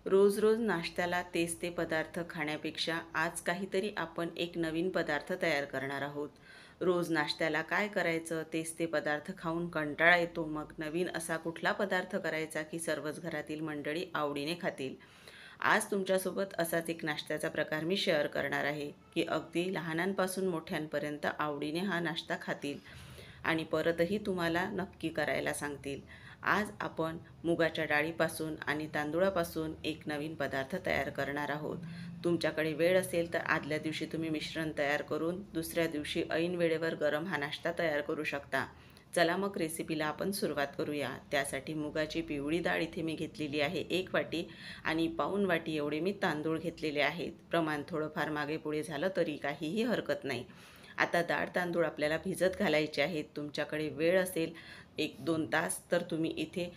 रोज रोज नाश्त्याला तेच ते पदार्थ खाण्यापेक्षा आज काहीतरी आपण एक नवीन पदार्थ तयार करणार आहोत. रोज नाश्त्याला काय करायचं, तेच ते पदार्थ खाऊन कंटाळा येतो. मग नवीन असा कुठला पदार्थ करायचा की सर्वच घरातील मंडळी आवडीने खातील. आज तुमच्यासोबत असाच एक नाश्त्याचा प्रकार मी शेअर करणार आहे की अगदी लहानांपासून मोठ्यांपर्यंत आवडीने हा नाश्ता खातील आणि परतही तुम्हाला नक्की करायला सांगतील. आज आपण मुगाच्या डाळीपासून आणि तांदूळापासून एक नवीन पदार्थ तयार करणार आहोत. तुमच्याकडे वेळ असेल तर आदल्या दिवशी तुम्ही मिश्रण तयार करून दुसऱ्या दिवशी ऐन वेळेवर गरम हा नाश्ता तयार करू शकता. चला मग रेसिपीला आपण सुरुवात करूया. त्यासाठी मुगाची पिवळी डाळ इथे मी घेतलेली आहे 1 वाटी आणि पाऊण वाटी एवढे मी तांदूळ घेतलेले आहेत. प्रमाण थोडंफार मागे पुढे झालं तरी काहीही हरकत नाही. आता डाळ तांदूळ आपल्याला भिजत घालायचे आहेत. तुमच्याकडे वेळ असेल 1-2 तास तर तुम्ही इथे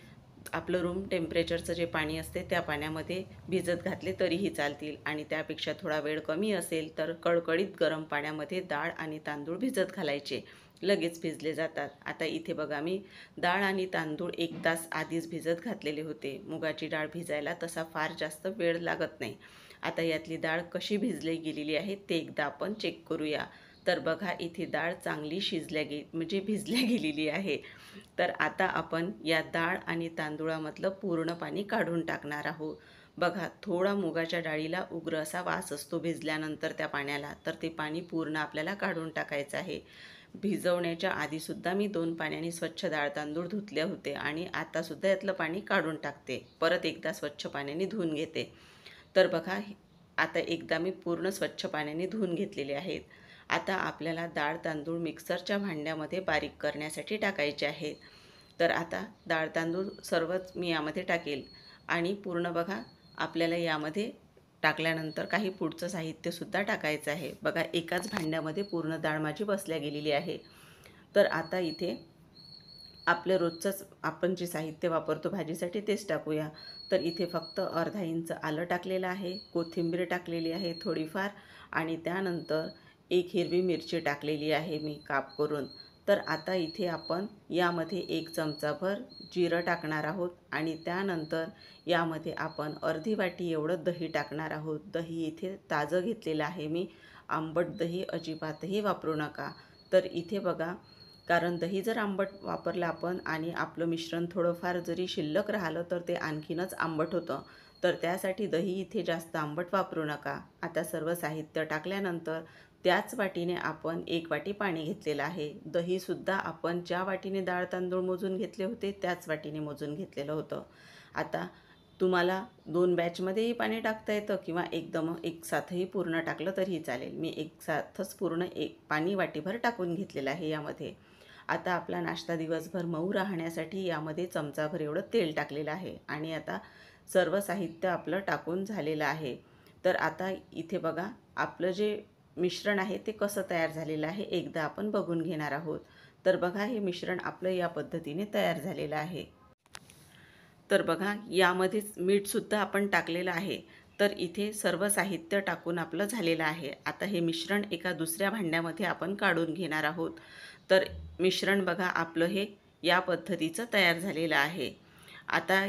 आपलं रूम टेम्परेचरचं जे पाणी असते त्या पाण्यामध्ये भिजत घातले तरीही चालतील आणि त्यापेक्षा थोडा वेळ कमी असेल तर कळकळीत गरम पाण्यामध्ये डाळ आणि तांदूळ भिजत घालायचे. लगेच भिजले जातात. आता इथे बघा मी डाळ आणि तांदूळ 1 तास आधीच भिजत घातलेले होते. मुगाची डाळ भिजायला तसा फार जास्त वेळ लागत नाही. आता यातली डाळ कशी भिजली गेलेली आहे ते एकदा आपण चेक करूया. तर बघा इथे डाळ चांगली म्हणजे भिजल्या गेलेली आहे. तर आता आपण या डाळ आणि तांदूळामधलं पूर्ण पाणी काढून टाकणार आहोत. बघा थोडा मुगाच्या डाळीला उग्र असा वास असतो भिजल्यानंतर त्या पाण्याला, तर ते पाणी पूर्ण आपल्याला काढून टाकायचं आहे. भिजवण्याच्या आधीसुद्धा मी 2 पाण्याने स्वच्छ डाळ तांदूळ धुतले होते आणि आतासुद्धा यातलं पाणी काढून टाकते. परत एकदा स्वच्छ पाण्याने धुवून घेते. तर बघा आता एकदा मी पूर्ण स्वच्छ पाण्याने धुवून घेतलेले आहेत. आता आपल्याला डाळ तांदूळ मिक्सरच्या भांड्यामध्ये बारीक करण्यासाठी टाकायचे आहेत. तर आता डाळ तांदूळ सर्वच मी यामध्ये टाकेल आणि पूर्ण बघा आपल्याला यामध्ये टाकल्यानंतर काही पुढचं साहित्यसुद्धा टाकायचं आहे. बघा एकाच भांड्यामध्ये पूर्ण डाळ माझी बसल्या गेलेली आहे. तर आता इथे आपलं रोजचंच आपण जे साहित्य वापरतो भाजीसाठी तेच टाकूया. तर इथे फक्त अर्धा इंच आलं टाकलेलं आहे, कोथिंबीर टाकलेली आहे थोडीफार आणि त्यानंतर 1 हिरवी मिरची टाकलेली आहे मी काप करून. तर आता इथे आपण यामध्ये 1 चमचाभर जिरं टाकणार आहोत आणि त्यानंतर यामध्ये आपण अर्धी वाटी एवढं दही टाकणार आहोत. दही इथे ताजं घेतलेलं आहे मी, आंबट दही अजिबातही वापरू नका. तर इथे बघा कारण दही जर आंबट वापरलं आपण आणि आपलं मिश्रण थोडंफार जरी शिल्लक राहिलं तर ते आणखीनच आंबट होतं. तर त्यासाठी दही इथे जास्त आंबट वापरू नका. आता सर्व साहित्य टाकल्यानंतर त्याच वाटीने आपण 1 वाटी पाणी घेतलेलं आहे. दहीसुद्धा आपण ज्या वाटीने डाळ तांदूळ मोजून घेतले होते त्याच वाटीने मोजून घेतलेलं होतं. आता तुम्हाला 2 बॅचमध्येही पाणी टाकता येतं किंवा एकदम एकसाथही पूर्ण टाकलं तरीही चालेल. मी एकसाथच पूर्ण पाणी वाटीभर टाकून घेतलेलं आहे यामध्ये. आता आपला नाश्ता दिवसभर मऊ राहण्यासाठी यामध्ये चमचाभर एवढं तेल टाकलेलं आहे आणि आता सर्व साहित्य आपलं टाकून झालेलं आहे. तर आता इथे बघा आपलं जे मिश्रण आहे ते कसं तयार झालेलं आहे एकदा आपण बघून घेणार आहोत. तर बघा हे मिश्रण आपलं या पद्धतीने तयार झालेलं आहे. तर बघा यामध्येच मीठसुद्धा आपण टाकलेलं आहे. तर इथे सर्व साहित्य टाकून आपलं झालेलं आहे. आता हे मिश्रण एका दुसऱ्या भांड्यामध्ये आपण काढून घेणार आहोत. तर मिश्रण बघा आपलं हे या पद्धतीचं तयार झालेलं आहे. आता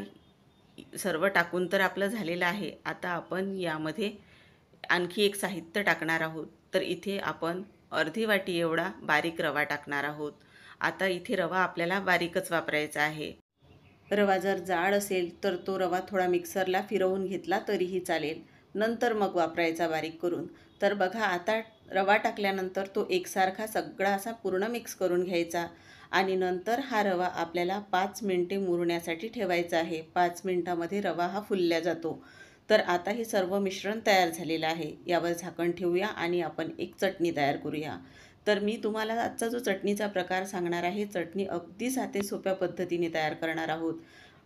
सर्व टाकून तर आपलं झालेलं आहे. आता आपण यामध्ये आणखी एक साहित्य टाकणार आहोत. तर इथे आपण अर्धी वाटी एवढा बारीक रवा टाकणार आहोत. आता इथे रवा आपल्याला बारीकच वापरायचा आहे. रवा जर जाड असेल तर तो रवा थोडा मिक्सरला फिरवून घेतला तरीही चालेल, नंतर मग वापरायचा बारीक करून. तर बघा आता रवा टाकल्यानंतर तो एकसारखा सगळा असा पूर्ण मिक्स करून घ्यायचा आणि नंतर हा रवा आपल्याला 5 मिनिटे मुरण्यासाठी ठेवायचा आहे. 5 मिनिटामध्ये रवा हा फुलल्या जातो. तर आता हे सर्व मिश्रण तयार झालेलं आहे. यावर झाकण ठेवूया आणि आपण एक चटणी तयार करूया. तर मी तुम्हाला आजचा जो चटणीचा प्रकार सांगणार आहे, चटणी अगदी साधे सोप्या पद्धतीने तयार करणार आहोत.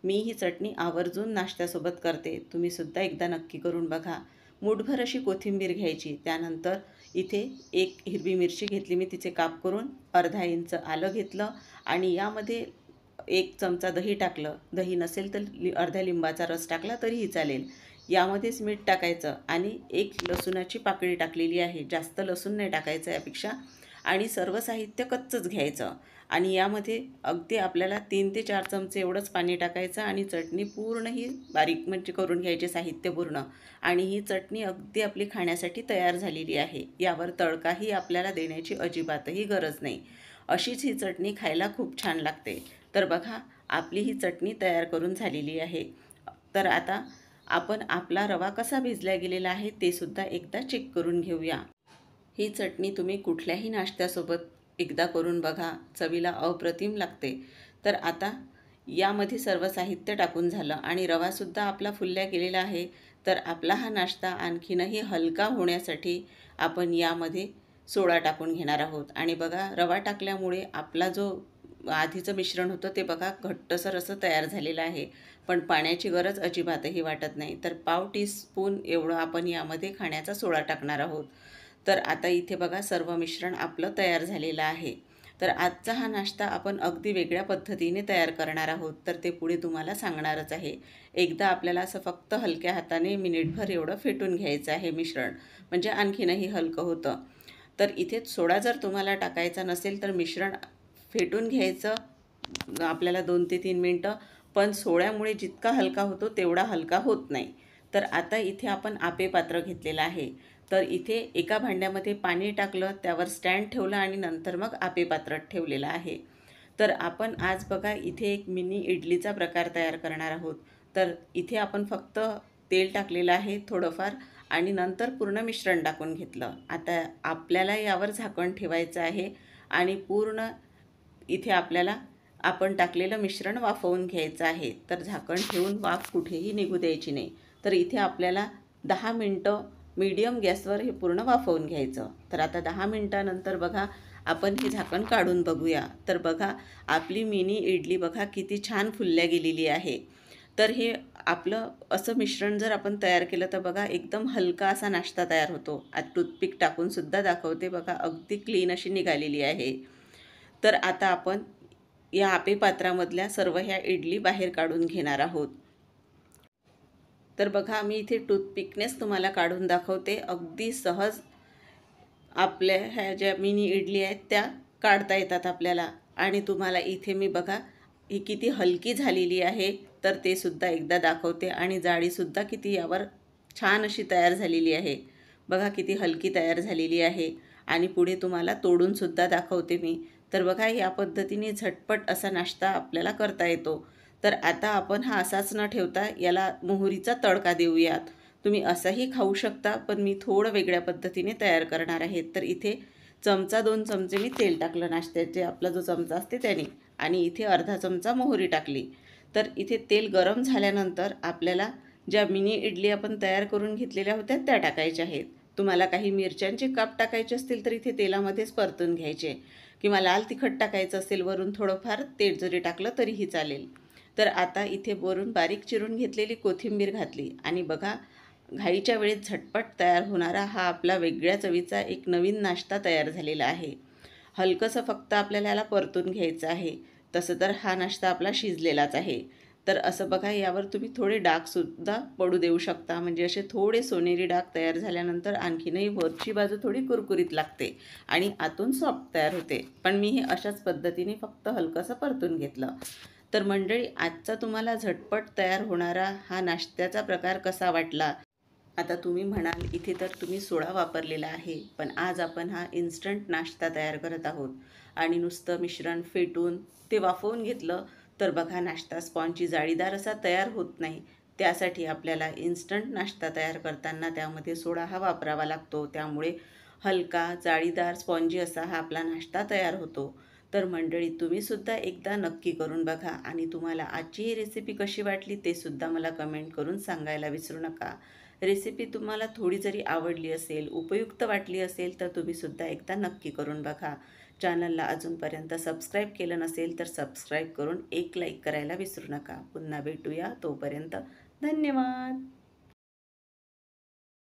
मी ही चटणी आवर्जून नाश्त्यासोबत करते. तुम्हीसुद्धा एकदा नक्की करून बघा. मूठभर अशी कोथिंबीर घ्यायची. त्यानंतर इथे 1 हिरवी मिरची घेतली मी तिचे काप करून, अर्धा इंच आलं घेतलं आणि यामध्ये 1 चमचा दही टाकलं. दही नसेल तर अर्ध्या लिंबाचा रस टाकला तरीही चालेल. यामध्येच मीठ टाकायचं आणि 1 लसूणाची पाकळी टाकलेली आहे. जास्त लसूण नाही टाकायचं यापेक्षा. आणि सर्व साहित्य कच्चंच घ्यायचं आणि यामध्ये अगदी आपल्याला 3 ते 4 चमचे एवढंच पाणी टाकायचं आणि चटणी पूर्ण ही बारीक म्हणजे करून घ्यायचे साहित्य पूर्ण. आणि ही चटणी अगदी आपली खाण्यासाठी तयार झालेली आहे. यावर तडकाही आपल्याला देण्याची अजिबातही गरज नाही. अशीच ही चटणी खायला खूप छान लागते. तर बघा, आपली ही चटणी तयार करून झालेली आहे. तर आता आपण आपला रवा कसा भिजला गेलेला आहे ते सुद्धा एकदा चेक करून घेऊया. ही चटणी तुम्ही कुठल्याही नाश्त्यासोबत एकदा करून बघा, चवीला अप्रतिम लागते. तर आता यामध्ये सर्व साहित्य टाकून झालं आणि रवासुद्धा आपला फुलल्या गेलेला आहे. तर आपला हा नाश्ता आणखीनही हलका होण्यासाठी आपण यामध्ये सोडा टाकून घेणार आहोत. आणि बघा, रवा टाकल्यामुळे आपला जो आधीचं मिश्रण होतं ते बघा घट्टसर असं तयार झालेलं आहे. पण पाण्याची गरज अजिबातही वाटत नाही. तर पाव टीस्पून एवढं आपण यामध्ये खाण्याचा सोडा टाकणार आहोत. तर आता इथे बघा सर्व मिश्रण आपलं तयार झालेलं आहे. तर आजचा हा नाश्ता आपण अगदी वेगळ्या पद्धतीने तयार करणार आहोत. तर ते पुढे तुम्हाला सांगणारच आहे. एकदा आपल्याला असं फक्त हलक्या हाताने मिनिटभर एवढं फेटून घ्यायचं आहे मिश्रण, म्हणजे आणखीनही हलकं होतं. तर इथे सोडा जर तुम्हाला टाकायचा नसेल तर मिश्रण फेटून घ्यायचं आपल्याला 2 ते 3 मिनटं. पण सोड्यामुळे जितका हलका होतो तेवढा हलका होत नाही. तर आता इथे आपण आपे पात्र घेतलेलं आहे. तर इथे एका भांड्यामध्ये पाणी टाकलं, त्यावर स्टँड ठेवलं आणि नंतर मग आपे पात्रात ठेवलेलं आहे. तर आपण आज बघा इथे एक मिनी इडलीचा प्रकार तयार करणार आहोत. तर इथे आपण फक्त तेल टाकलेलं आहे थोडंफार आणि नंतर पूर्ण मिश्रण टाकून घेतलं. आता आपल्याला यावर झाकण ठेवायचं आहे आणि पूर्ण इथे आपल्याला आपण टाकलेलं मिश्रण वाफवून घ्यायचं आहे. तर झाकण ठेवून वाफ कुठेही निघू द्यायची नाही. तर इथे आपल्याला 10 मिनटं मीडियम गॅसवर हे पूर्ण वाफवून घ्यायचं. तर आता 10 मिनटानंतर बघा आपण हे झाकण काढून बघूया. तर बघा आपली मिनी इडली बघा किती छान फुलल्या गेलेली आहे. तर हे आपलं असं मिश्रण जर आपण तयार केलं तर बघा एकदम हलका असा नाश्ता तयार होतो. आज टूथपिक टाकूनसुद्धा दाखवते बघा, अगदी क्लीन अशी निघालेली आहे. तर आता आपण या आपे पात्रामधल्या सर्व ह्या इडली बाहेर काढून घेणार आहोत. तर बघा मी इथे टूथपिकनेच तुम्हाला काढून दाखवते. अगदी सहज आपल्या ह्या ज्या मिनी इडली आहेत त्या काढता येतात आपल्याला. आणि तुम्हाला इथे मी बघा ही किती हलकी झालेली आहे तर ते सुद्धा एकदा दाखवते. आणि जाळीसुद्धा किती यावर छान अशी तयार झालेली आहे. बघा किती हलकी तयार झालेली आहे. आणि पुढे तुम्हाला तोडूनसुद्धा दाखवते मी. तर बघा या पद्धतीने झटपट असा नाश्ता आपल्याला करता येतो. तर आता आपण हा असाच न ठेवता याला मोहरीचा तडका देऊयात. तुम्ही असंही खाऊ शकता, पण मी थोडं वेगळ्या पद्धतीने तयार करणार आहे. तर इथे 2 चमचे मी तेल टाकलं नाश्त्याचे, आपला जो चमचा असते त्याने. आणि इथे अर्धा चमचा मोहरी टाकली. तर इथे तेल गरम झाल्यानंतर आपल्याला ज्या मिनी इडली आपण तयार करून घेतलेल्या होत्या त्या टाकायच्या आहेत. तुम्हाला काही मिरच्यांचे काप टाकायचे असतील तर इथे तेलामध्येच परतून घ्यायचे, किंवा लाल तिखट टाकायचं असेल वरून थोडंफार तेल जरी टाकलं तरीही चालेल. तर आता इथे वरून बारीक चिरून घेतलेली कोथिंबीर घातली आणि बघा घाईच्या वेळेत झटपट तयार होणारा हा आपला वेगळ्या चवीचा एक नवीन नाश्ता तयार झालेला आहे. हलकंसं फक्त आपल्याला याला परतून घ्यायचं आहे. तसं तर हा नाश्ता आपला शिजलेलाच आहे. तर असं बघा यावर तुम्ही थोडे डागसुद्धा पडू देऊ शकता, म्हणजे असे थोडे सोनेरी डाग तयार झाल्यानंतर आणखीनही वरची बाजू थोडी कुरकुरीत लागते आणि आतून सॉफ्ट तयार होते. पण मी हे अशाच पद्धतीने फक्त हलकंसं परतून घेतलं. तर मंडळी, आजचा तुम्हाला झटपट तयार होणारा हा नाश्त्याचा प्रकार कसा वाटला? आता तुम्ही म्हणाल इथे तर तुम्ही सोडा वापरलेला आहे, पण आज आपण हा इन्स्टंट नाश्ता तयार करत आहोत आणि नुसतं मिश्रण फेटून ते वाफवून घेतलं तर बघा नाश्ता स्पॉन्जची जाळीदार असा तयार होत नाही. त्यासाठी आपल्याला इन्स्टंट नाश्ता तयार करताना त्यामध्ये सोडा हा वापरावा लागतो. त्यामुळे हलका जाळीदार स्पॉन्जी असा हा आपला नाश्ता तयार होतो. तर मंडळी, तुम्हीसुद्धा एकदा नक्की करून बघा आणि तुम्हाला आजची ही रेसिपी कशी वाटली ते सुद्धा मला कमेंट करून सांगायला विसरू नका. रेसिपी तुम्हाला थोडी जरी आवडली असेल, उपयुक्त वाटली असेल तर तुम्हीसुद्धा एकदा नक्की करून बघा. चॅनलला अजूनपर्यंत सबस्क्राईब केलं नसेल तर सबस्क्राईब करून एक लाईक करायला विसरू नका. पुन्हा भेटूया, तोपर्यंत धन्यवाद.